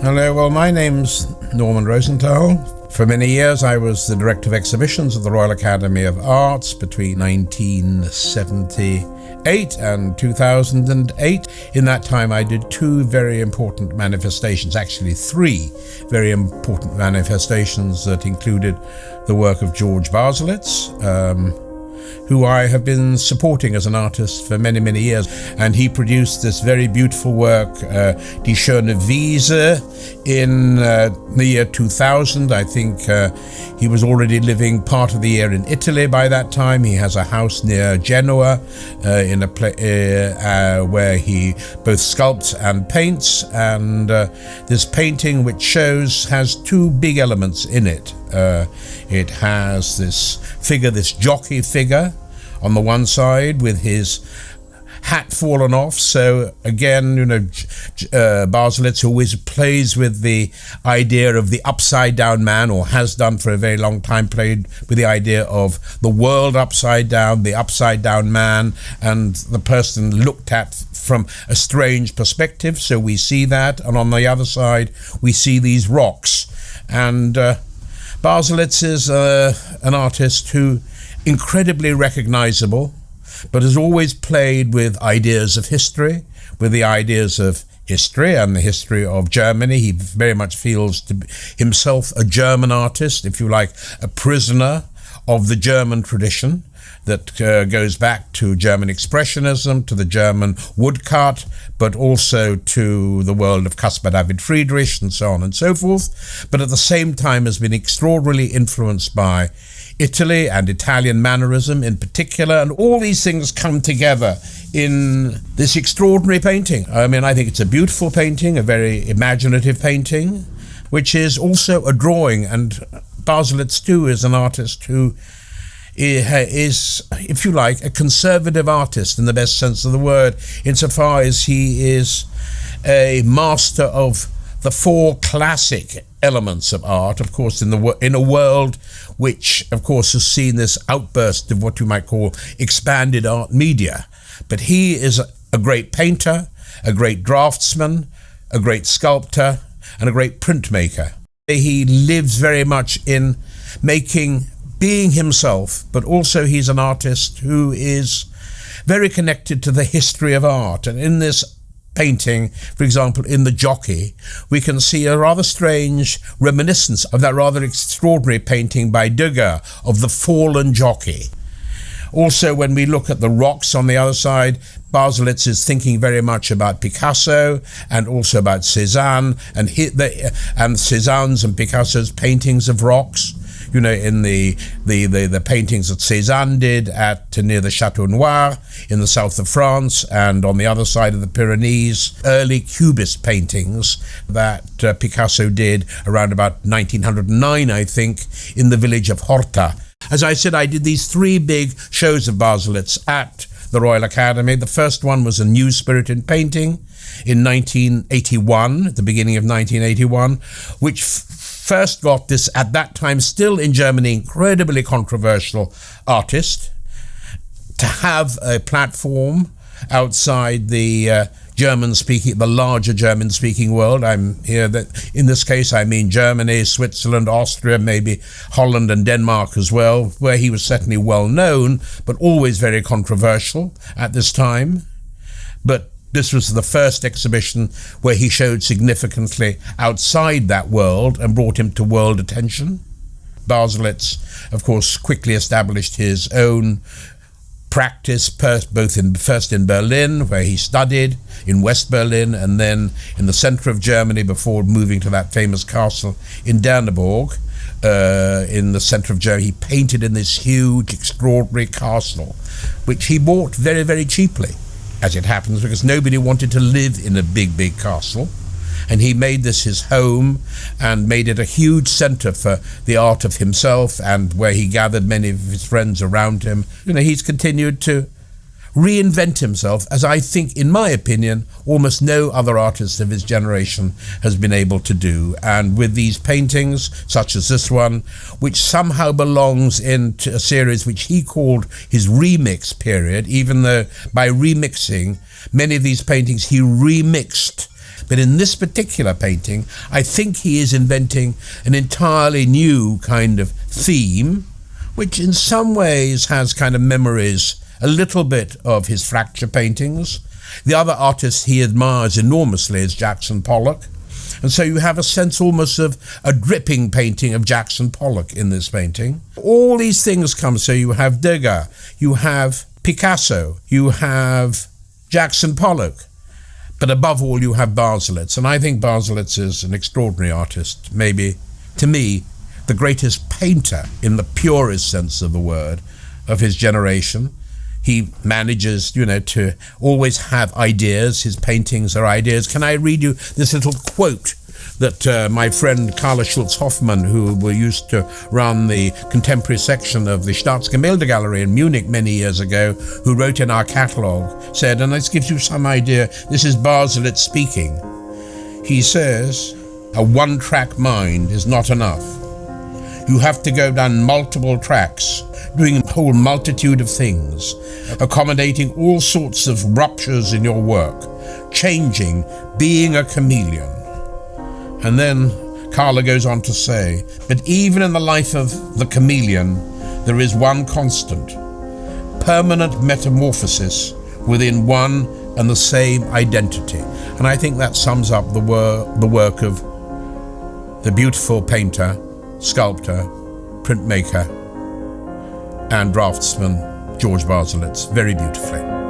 Hello, well, my name's Norman Rosenthal. For many years, I was the Director of Exhibitions at the Royal Academy of Arts between 1978 and 2008. In that time, I did two very important manifestations, actually three very important manifestations that included the work of Georg Baselitz, who I have been supporting as an artist for many, many years. And he produced this very beautiful work, Die schöne Wiese, in the year 2000. I think he was already living part of the year in Italy by that time. He has a house near Genoa in a where he both sculpts and paints. And this painting, which has two big elements in it. It has this figure, this jockey figure, on the one side with his hat fallen off. So again, Baselitz always plays with the idea of the upside down man, or has done for a very long time, played with the idea of the world upside down, the upside down man, and the person looked at from a strange perspective. So we see that, and on the other side we see these rocks. And Baselitz is an artist who incredibly recognizable, but has always played with ideas of history, with the ideas of history and the history of Germany. He very much feels himself a German artist, if you like, a prisoner of the German tradition that goes back to German Expressionism, to the German woodcut, but also to the world of Caspar David Friedrich and so on and so forth, but at the same time has been extraordinarily influenced by Italy and Italian mannerism in particular, and all these things come together in this extraordinary painting. I mean, I think it's a beautiful painting, a very imaginative painting, which is also a drawing, and Baselitz too is an artist who is, if you like, a conservative artist in the best sense of the word, insofar as he is a master of the four classic elements of art, of course, in a world which, of course, has seen this outburst of what you might call expanded art media. But he is a great painter, a great draftsman, a great sculptor, and a great printmaker. He lives very much in being himself, but also he's an artist who is very connected to the history of art. And in this painting, for example, in the jockey, we can see a rather strange reminiscence of that rather extraordinary painting by Degas of the fallen jockey. Also, when we look at the rocks on the other side, Baselitz is thinking very much about Picasso and also about Cézanne and Cézanne's and Picasso's paintings of rocks. You know, in the paintings that Cézanne did near the Château Noir in the south of France, and on the other side of the Pyrenees, early Cubist paintings that Picasso did around about 1909, I think, in the village of Horta. As I said, I did these three big shows of Baselitz at the Royal Academy. The first one was a new spirit in painting in 1981, at the beginning of 1981, which first got this, at that time still in Germany, incredibly controversial artist to have a platform outside the the larger German-speaking world. I'm here that in this case I mean Germany, Switzerland, Austria, maybe Holland and Denmark as well, where he was certainly well known, but always very controversial at this time. But this was the first exhibition where he showed significantly outside that world and brought him to world attention. Baselitz, of course, quickly established his own practice, first in Berlin, where he studied, in West Berlin, and then in the center of Germany before moving to that famous castle in Danneburg. In the center of Germany, he painted in this huge, extraordinary castle, which he bought very, very cheaply, as it happens, because nobody wanted to live in a big, big castle. And he made this his home and made it a huge center for the art of himself, and where he gathered many of his friends around him. You know, he's continued to reinvent himself, as I think, in my opinion, almost no other artist of his generation has been able to do. And with these paintings, such as this one, which somehow belongs into a series which he called his remix period, even though by remixing, many of these paintings he remixed But in this particular painting, I think he is inventing an entirely new kind of theme, which in some ways has kind of memories, a little bit of his fracture paintings. The other artist he admires enormously is Jackson Pollock. And so you have a sense almost of a dripping painting of Jackson Pollock in this painting. All these things come, so you have Degas, you have Picasso, you have Jackson Pollock, but above all you have Baselitz. And I think Baselitz is an extraordinary artist, maybe, to me, the greatest painter in the purest sense of the word of his generation. He manages, to always have ideas. His paintings are ideas. Can I read you this little quote that my friend Carla Schultz-Hoffmann, who used to run the contemporary section of the Staatsgemälde Gallery in Munich many years ago, who wrote in our catalogue, said, and this gives you some idea, this is Baselitz speaking. He says, a one-track mind is not enough. You have to go down multiple tracks, doing a whole multitude of things, accommodating all sorts of ruptures in your work, changing, being a chameleon. And then Carla goes on to say, but even in the life of the chameleon, there is one constant, permanent metamorphosis within one and the same identity. And I think that sums up the work of the beautiful painter, sculptor, printmaker, and draftsman Georg Baselitz very beautifully.